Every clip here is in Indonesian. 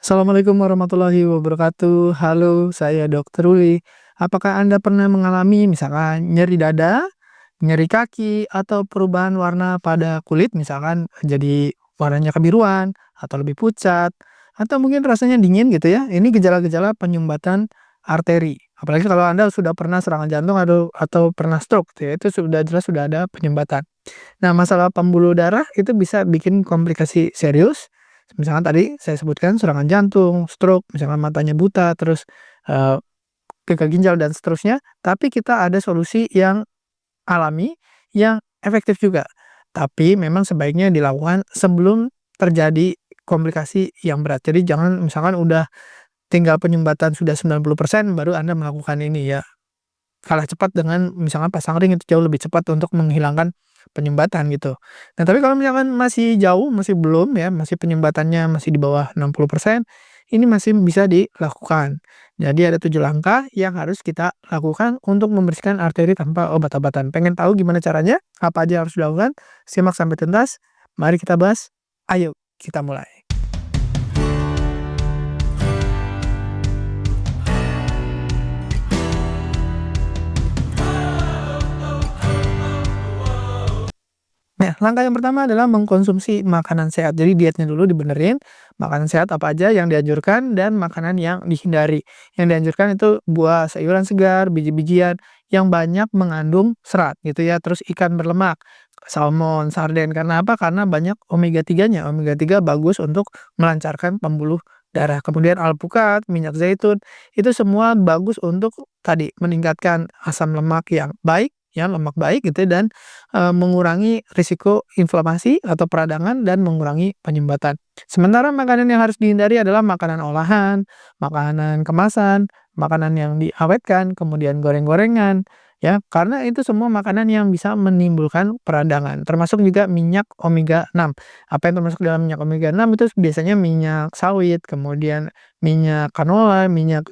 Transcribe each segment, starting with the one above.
Assalamualaikum warahmatullahi wabarakatuh. Halo, saya Dokter Uli. Apakah Anda pernah mengalami misalkan nyeri dada, nyeri kaki, atau perubahan warna pada kulit, misalkan jadi warnanya kebiruan, atau lebih pucat, atau mungkin rasanya dingin gitu ya? Ini gejala-gejala penyumbatan arteri. Apalagi kalau Anda sudah pernah serangan jantung atau pernah stroke, gitu ya, itu sudah jelas sudah ada penyumbatan. Nah, masalah pembuluh darah itu bisa bikin komplikasi serius. Misalkan tadi saya sebutkan serangan jantung, stroke, misalkan matanya buta, terus eee, gagal ginjal dan seterusnya. Tapi kita ada solusi yang alami, yang efektif juga. Tapi memang sebaiknya dilakukan sebelum terjadi komplikasi yang berat. Jadi jangan misalkan udah tinggal penyumbatan sudah 90% baru Anda melakukan ini ya. Kalah cepat dengan misalkan pasang ring itu jauh lebih cepat untuk menghilangkan penyumbatan gitu. Nah, tapi kalau misalkan masih jauh, masih belum ya, masih penyumbatannya masih di bawah 60%, ini masih bisa dilakukan. Jadi ada 7 langkah yang harus kita lakukan untuk membersihkan arteri tanpa obat-obatan. Pengen tahu gimana caranya? Apa aja yang harus dilakukan? Simak sampai tuntas. Mari kita bahas. Ayo kita mulai. Nah, langkah yang pertama adalah mengkonsumsi makanan sehat. Jadi dietnya dulu dibenerin, makanan sehat apa aja yang dianjurkan dan makanan yang dihindari. Yang dianjurkan itu buah, sayuran segar, biji-bijian yang banyak mengandung serat gitu ya. Terus ikan berlemak, salmon, sarden. Karena apa? Karena banyak omega 3-nya. Omega 3 bagus untuk melancarkan pembuluh darah. Kemudian alpukat, minyak zaitun, itu semua bagus untuk tadi meningkatkan asam lemak yang baik, ya lemak baik gitu ya, dan mengurangi risiko inflamasi atau peradangan dan mengurangi penyumbatan. Sementara makanan yang harus dihindari adalah makanan olahan, makanan kemasan, makanan yang diawetkan, kemudian goreng-gorengan, ya, karena itu semua makanan yang bisa menimbulkan peradangan, termasuk juga minyak omega 6. Apa yang termasuk dalam minyak omega 6 itu biasanya minyak sawit, kemudian minyak canola, minyak,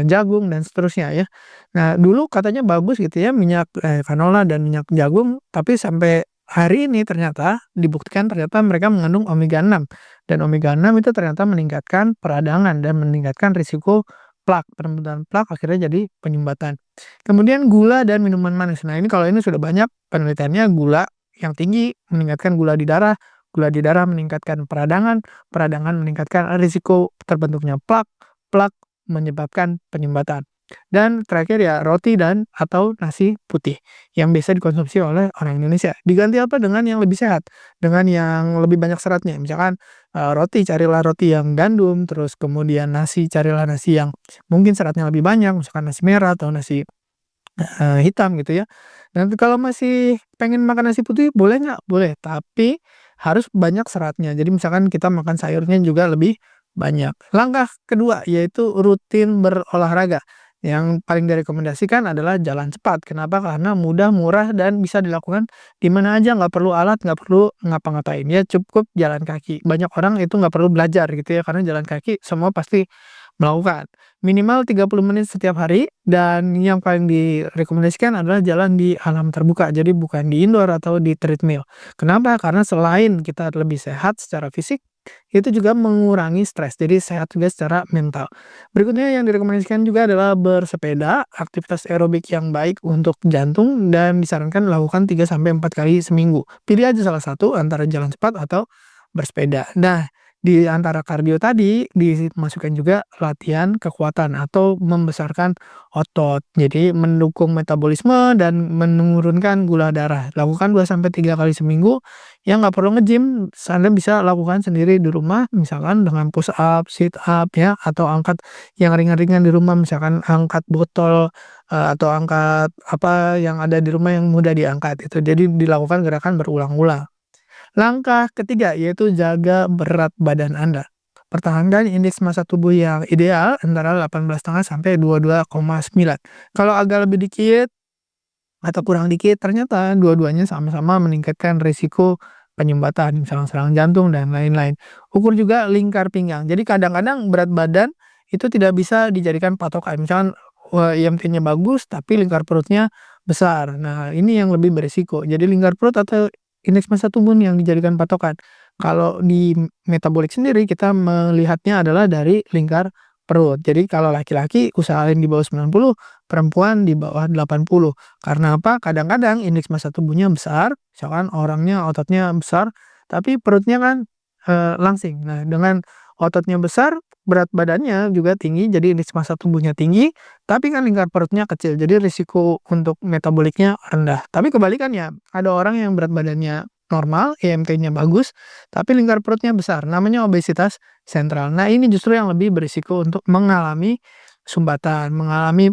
jagung dan seterusnya ya. Nah, dulu katanya bagus gitu ya minyak, canola dan minyak jagung, tapi sampai hari ini ternyata dibuktikan ternyata mereka mengandung omega 6, dan omega 6 itu ternyata meningkatkan peradangan dan meningkatkan risiko plak, penumbuhan plak akhirnya jadi penyumbatan. Kemudian gula dan minuman manis. Nah, ini kalau ini sudah banyak penelitiannya, gula yang tinggi meningkatkan gula di darah meningkatkan peradangan, peradangan meningkatkan risiko terbentuknya plak, plak menyebabkan penyumbatan. Dan terakhir ya roti dan atau nasi putih yang biasa dikonsumsi oleh orang Indonesia. Diganti apa? Dengan yang lebih sehat, dengan yang lebih banyak seratnya. Misalkan, roti carilah roti yang gandum, terus kemudian nasi carilah nasi yang mungkin seratnya lebih banyak, misalkan nasi merah atau nasi, hitam gitu ya. Dan kalau masih pengen makan nasi putih boleh nggak? Boleh, tapi harus banyak seratnya. Jadi misalkan kita makan sayurnya juga lebih banyak. Langkah kedua yaitu rutin berolahraga. Yang paling direkomendasikan adalah jalan cepat. Kenapa? Karena mudah, murah, dan bisa dilakukan di mana aja, nggak perlu alat, nggak perlu ngapa-ngapain, ya cukup jalan kaki. Banyak orang itu nggak perlu belajar gitu ya, karena jalan kaki semua pasti melakukan. Minimal 30 menit setiap hari, dan yang paling direkomendasikan adalah jalan di alam terbuka, jadi bukan di indoor atau di treadmill. Kenapa? Karena selain kita lebih sehat secara fisik, itu juga mengurangi stres, jadi sehat juga secara mental. Berikutnya yang direkomendasikan juga adalah bersepeda, aktivitas aerobik yang baik untuk jantung dan disarankan dilakukan 3 sampai 4 kali seminggu. Pilih aja salah satu antara jalan cepat atau bersepeda. Nah, di antara kardio tadi, dimasukkan juga latihan kekuatan atau membesarkan otot. Jadi mendukung metabolisme dan menurunkan gula darah. Lakukan 2 sampai 3 kali seminggu, yang nggak perlu nge-gym, Anda bisa lakukan sendiri di rumah, misalkan dengan push up, sit up ya, atau angkat yang ringan-ringan di rumah, misalkan angkat botol, atau angkat apa yang ada di rumah yang mudah diangkat itu. Jadi dilakukan gerakan berulang-ulang. Langkah ketiga yaitu jaga berat badan Anda. Pertahankan indeks massa tubuh yang ideal antara 18,5 sampai 22,9. Kalau agak lebih dikit atau kurang dikit, ternyata dua-duanya sama-sama meningkatkan risiko penyumbatan, misalnya serangan jantung dan lain-lain. Ukur juga lingkar pinggang. Jadi kadang-kadang berat badan itu tidak bisa dijadikan patokan. Misalkan IMT-nya bagus tapi lingkar perutnya besar. Nah, ini yang lebih berisiko. Jadi lingkar perut atau indeks massa tubuh yang dijadikan patokan. Kalau di metabolik sendiri kita melihatnya adalah dari lingkar perut. Jadi kalau laki-laki usahain di bawah 90, perempuan di bawah 80. Karena apa? Kadang-kadang indeks massa tubuhnya besar, misalkan orangnya ototnya besar, tapi perutnya kan, langsing. Nah, dengan ototnya besar, berat badannya juga tinggi, jadi indeks massa tubuhnya tinggi, tapi kan lingkar perutnya kecil, jadi risiko untuk metaboliknya rendah. Tapi kebalikannya, ada orang yang berat badannya normal, IMT-nya bagus, tapi lingkar perutnya besar, namanya obesitas sentral. Nah, ini justru yang lebih berisiko untuk mengalami sumbatan, mengalami,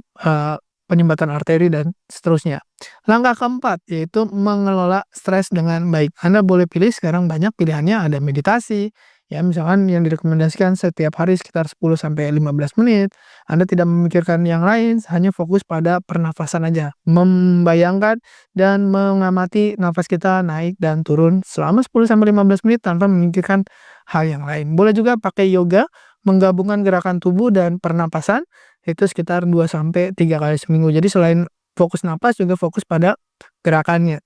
penyumbatan arteri dan seterusnya. Langkah keempat, yaitu mengelola stres dengan baik. Anda boleh pilih sekarang banyak pilihannya, ada meditasi, ya misalkan yang direkomendasikan setiap hari sekitar 10 sampai 15 menit. Anda tidak memikirkan yang lain, hanya fokus pada pernafasan aja. Membayangkan dan mengamati nafas kita naik dan turun selama 10 sampai 15 menit tanpa memikirkan hal yang lain. Boleh juga pakai yoga, menggabungkan gerakan tubuh dan pernapasan, itu sekitar 2 sampai 3 kali seminggu. Jadi selain fokus napas juga fokus pada gerakannya.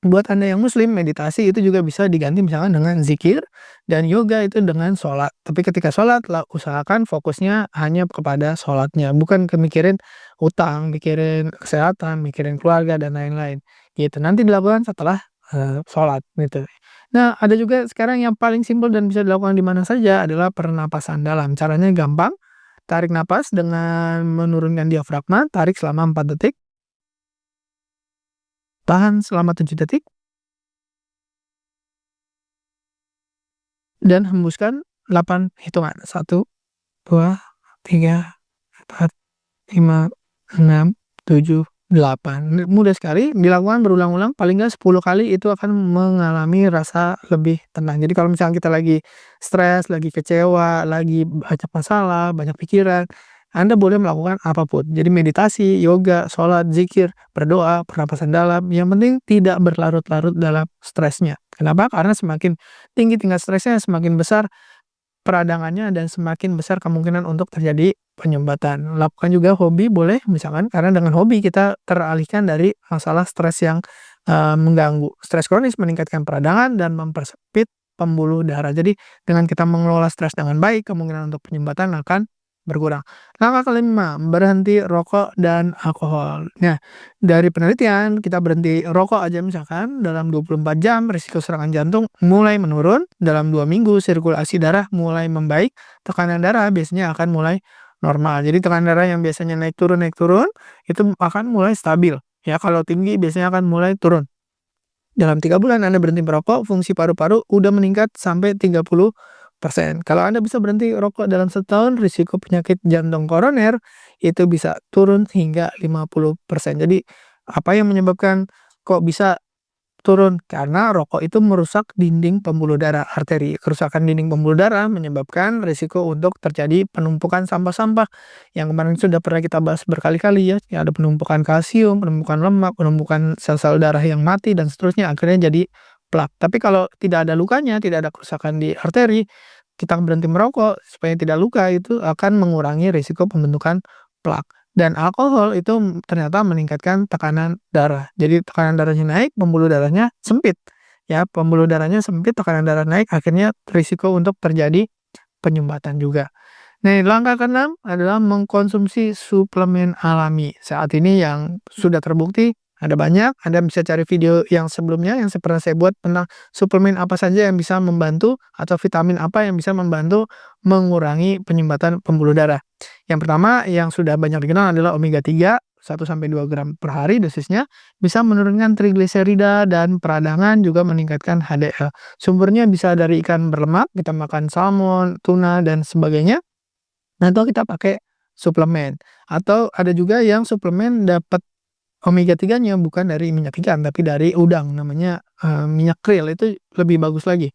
Buat Anda yang muslim, meditasi itu juga bisa diganti misalkan dengan zikir, dan yoga itu dengan sholat. Tapi ketika sholat, usahakan fokusnya hanya kepada sholatnya, bukan mikirin utang, mikirin kesehatan, mikirin keluarga, dan lain-lain. Gitu, nanti dilakukan setelah, sholat, gitu. Nah, ada juga sekarang yang paling simpel dan bisa dilakukan di mana saja adalah pernapasan dalam. Caranya gampang, tarik napas dengan menurunkan diafragma, tarik selama 4 detik, tahan selama 7 detik, dan hembuskan 8 hitungan. 1, 2, 3, 4, 5, 6, 7, 8. Mudah sekali, dilakukan berulang-ulang, paling nggak 10 kali itu akan mengalami rasa lebih tenang. Jadi kalau misalnya kita lagi stres, lagi kecewa, lagi banyak masalah, banyak pikiran, Anda boleh melakukan apapun. Jadi meditasi, yoga, sholat, zikir, berdoa, pernapasan dalam, yang penting tidak berlarut-larut dalam stresnya. Kenapa? Karena semakin tinggi tingkat stresnya, semakin besar peradangannya dan semakin besar kemungkinan untuk terjadi penyumbatan. Lakukan juga hobi boleh misalkan, karena dengan hobi kita teralihkan dari masalah stres yang, mengganggu. Stres kronis meningkatkan peradangan dan mempersempit pembuluh darah. Jadi dengan kita mengelola stres dengan baik, kemungkinan untuk penyumbatan akan berkurang. Langkah kelima, berhenti rokok dan alkohol. Nah, dari penelitian, kita berhenti rokok aja misalkan dalam 24 jam, risiko serangan jantung mulai menurun, dalam 2 minggu sirkulasi darah mulai membaik, tekanan darah biasanya akan mulai normal. Jadi tekanan darah yang biasanya naik turun, itu akan mulai stabil. Ya, kalau tinggi biasanya akan mulai turun. Dalam 3 bulan Anda berhenti merokok, fungsi paru-paru udah meningkat sampai 30%. Kalau Anda bisa berhenti rokok dalam setahun, risiko penyakit jantung koroner itu bisa turun hingga 50%. Jadi, apa yang menyebabkan kok bisa turun? Karena rokok itu merusak dinding pembuluh darah arteri. Kerusakan dinding pembuluh darah menyebabkan risiko untuk terjadi penumpukan sampah-sampah yang kemarin sudah pernah kita bahas berkali-kali ya. Ya, ada penumpukan kalsium, penumpukan lemak, penumpukan sel-sel darah yang mati dan seterusnya, akhirnya jadi plak. Tapi kalau tidak ada lukanya, tidak ada kerusakan di arteri, kita berhenti merokok supaya tidak luka, itu akan mengurangi risiko pembentukan plak. Dan alkohol itu ternyata meningkatkan tekanan darah. Jadi tekanan darahnya naik, pembuluh darahnya sempit. Ya, pembuluh darahnya sempit, tekanan darah naik, akhirnya risiko untuk terjadi penyumbatan juga. Nah, langkah keenam adalah mengkonsumsi suplemen alami. Saat ini yang sudah terbukti ada banyak, Anda bisa cari video yang sebelumnya yang pernah saya buat tentang suplemen apa saja yang bisa membantu atau vitamin apa yang bisa membantu mengurangi penyumbatan pembuluh darah. Yang pertama yang sudah banyak dikenal adalah omega 3, 1 sampai 2 gram per hari dosisnya, bisa menurunkan trigliserida dan peradangan, juga meningkatkan HDL. Sumbernya bisa dari ikan berlemak, kita makan salmon, tuna, dan sebagainya. Atau kita pakai suplemen, atau ada juga yang suplemen dapat omega 3-nya bukan dari minyak ikan, tapi dari udang, namanya, minyak krill, itu lebih bagus lagi.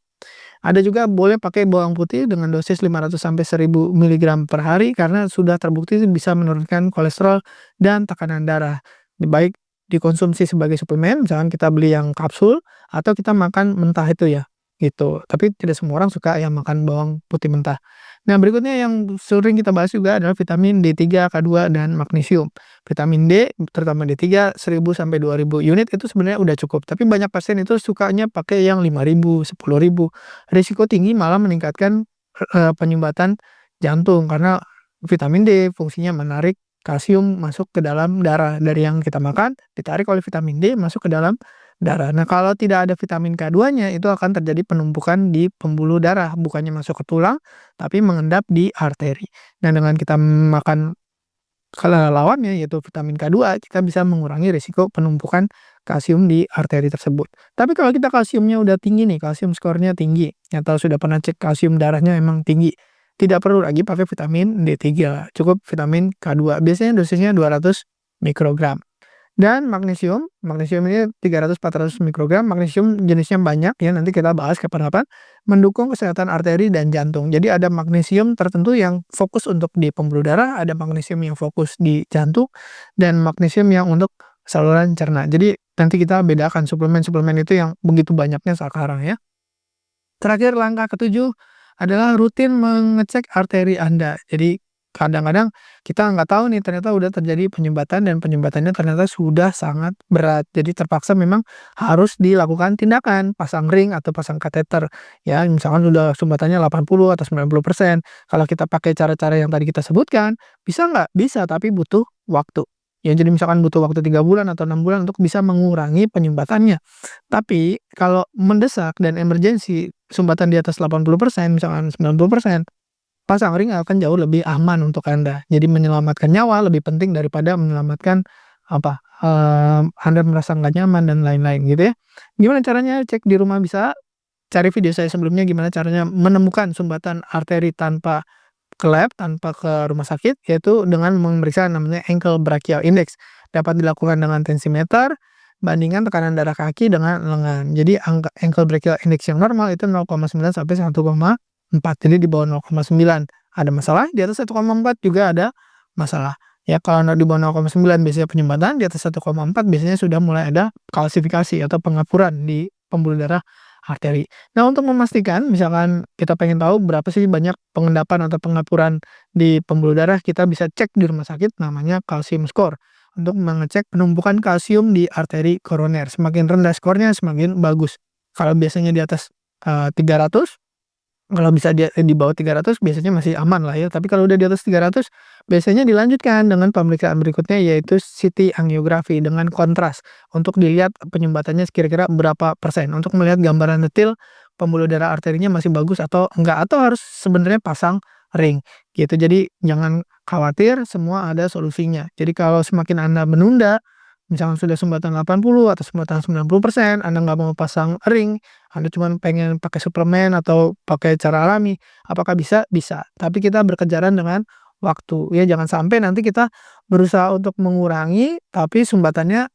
Ada juga boleh pakai bawang putih dengan dosis 500 sampai 1000 miligram per hari, karena sudah terbukti bisa menurunkan kolesterol dan tekanan darah. Baik dikonsumsi sebagai suplemen, misalkan kita beli yang kapsul, atau kita makan mentah itu ya, gitu. Tapi tidak semua orang suka yang makan bawang putih mentah. Nah, berikutnya yang sering kita bahas juga adalah vitamin D3, K2, dan magnesium. Vitamin D, terutama D3, 1000 sampai 2000 unit itu sebenarnya udah cukup, tapi banyak pasien itu sukanya pakai yang 5000, 10.000. Risiko tinggi malah meningkatkan, penyumbatan jantung karena vitamin D fungsinya menarik kalsium masuk ke dalam darah. Dari yang kita makan, ditarik oleh vitamin D masuk ke dalam darah. Nah, kalau tidak ada vitamin K2-nya, itu akan terjadi penumpukan di pembuluh darah, bukannya masuk ke tulang, tapi mengendap di arteri. Nah, dengan kita makan lawannya yaitu vitamin K2, kita bisa mengurangi risiko penumpukan kalsium di arteri tersebut. Tapi kalau kita kalsiumnya udah tinggi nih, kalsium skornya tinggi, atau sudah pernah cek kalsium darahnya memang tinggi, tidak perlu lagi pakai vitamin D3, cukup vitamin K2. Biasanya dosisnya 200 mikrogram. Dan magnesium, magnesium ini 300-400 mikrogram, magnesium jenisnya banyak ya, nanti kita bahas kapan-kapan, mendukung kesehatan arteri dan jantung. Jadi ada magnesium tertentu yang fokus untuk di pembuluh darah, ada magnesium yang fokus di jantung, dan magnesium yang untuk saluran cerna. Jadi nanti kita bedakan suplemen-suplemen itu yang begitu banyaknya sekarang ya. Terakhir langkah ketujuh adalah rutin mengecek arteri Anda. Jadi kadang-kadang kita nggak tahu nih ternyata udah terjadi penyumbatan dan penyumbatannya ternyata sudah sangat berat. Jadi terpaksa memang harus dilakukan tindakan pasang ring atau pasang kateter. Ya, misalkan sudah sumbatannya 80 atau 90%. Kalau kita pakai cara-cara yang tadi kita sebutkan, bisa nggak? Bisa, tapi butuh waktu. Ya, jadi misalkan butuh waktu 3 bulan atau 6 bulan untuk bisa mengurangi penyumbatannya. Tapi kalau mendesak dan emergensi sumbatan di atas 80%, misalkan 90%, pasang ring akan jauh lebih aman untuk Anda. Jadi menyelamatkan nyawa lebih penting daripada menyelamatkan apa, Anda merasa nggak nyaman dan lain-lain gitu ya. Gimana caranya? Cek di rumah bisa, cari video saya sebelumnya gimana caranya menemukan sumbatan arteri tanpa ke lab, tanpa ke rumah sakit, yaitu dengan memeriksa namanya ankle brachial index. Dapat dilakukan dengan tensimeter, bandingkan tekanan darah kaki dengan lengan. Jadi ankle brachial index yang normal itu 0,9 sampai 1,4. Jadi di bawah 0,9 ada masalah, di atas 1,4 juga ada masalah. Ya, kalau di bawah 0,9 biasanya penyumbatan, di atas 1,4 biasanya sudah mulai ada kalsifikasi atau pengapuran di pembuluh darah arteri. Nah, untuk memastikan misalkan kita pengen tahu berapa sih banyak pengendapan atau pengapuran di pembuluh darah, kita bisa cek di rumah sakit namanya calcium score untuk mengecek penumpukan kalsium di arteri koroner. Semakin rendah skornya semakin bagus. Kalau biasanya di atas 300, kalau bisa di bawah 300 biasanya masih aman lah ya, tapi kalau udah di atas 300 biasanya dilanjutkan dengan pemeriksaan berikutnya yaitu CT angiografi dengan kontras untuk dilihat penyumbatannya kira-kira berapa persen, untuk melihat gambaran detail pembuluh darah arterinya masih bagus atau enggak, atau harus sebenarnya pasang ring gitu. Jadi jangan khawatir, semua ada solusinya. Jadi kalau semakin Anda menunda, misalkan sudah sumbatan 80 atau sumbatan 90%, Anda nggak mau pasang ring, Anda cuma pengen pakai suplemen atau pakai cara alami, apakah bisa? Bisa. Tapi kita berkejaran dengan waktu. Ya, jangan sampai nanti kita berusaha untuk mengurangi, tapi sumbatannya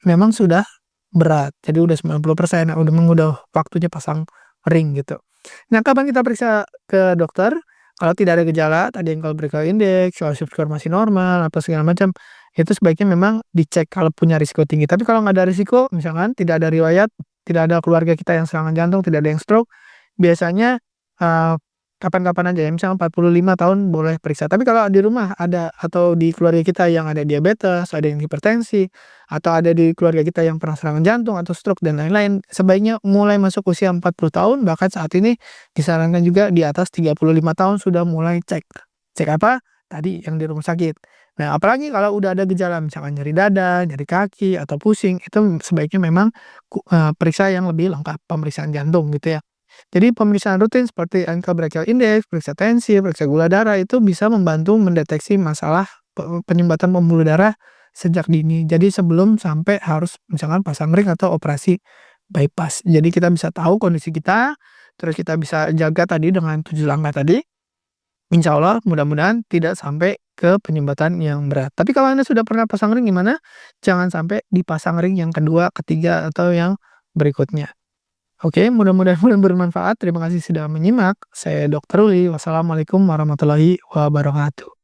memang sudah berat. Jadi udah 90%, udah waktunya pasang ring gitu. Nah, kapan kita periksa ke dokter? Kalau tidak ada gejala, tadi ankle brachial index, calcium score masih normal, atau segala macam, itu sebaiknya memang dicek kalau punya risiko tinggi. Tapi kalau nggak ada risiko, misalkan tidak ada riwayat, tidak ada keluarga kita yang serangan jantung, tidak ada yang stroke, biasanya, eee, kapan-kapan aja ya, misalnya 45 tahun boleh periksa. Tapi kalau di rumah ada atau di keluarga kita yang ada diabetes, ada yang hipertensi, atau ada di keluarga kita yang pernah serangan jantung atau stroke dan lain-lain, sebaiknya mulai masuk usia 40 tahun, bahkan saat ini disarankan juga di atas 35 tahun sudah mulai cek. Cek apa? Tadi yang di rumah sakit. Nah, apalagi kalau udah ada gejala misalkan nyeri dada, nyeri kaki, atau pusing, itu sebaiknya memang periksa yang lebih lengkap, pemeriksaan jantung gitu ya. Jadi pemeriksaan rutin seperti ankle brachial index, periksa tensi, periksa gula darah itu bisa membantu mendeteksi masalah penyumbatan pembuluh darah sejak dini. Jadi sebelum sampai harus misalkan pasang ring atau operasi bypass. Jadi kita bisa tahu kondisi kita, terus kita bisa jaga tadi dengan 7 langkah tadi. Insya Allah mudah-mudahan tidak sampai ke penyumbatan yang berat. Tapi kalau Anda sudah pernah pasang ring gimana? Jangan sampai dipasang ring yang kedua, ketiga, atau yang berikutnya. Oke, mudah-mudahan bermanfaat. Terima kasih sudah menyimak. Saya Dr. Ruli. Wassalamualaikum warahmatullahi wabarakatuh.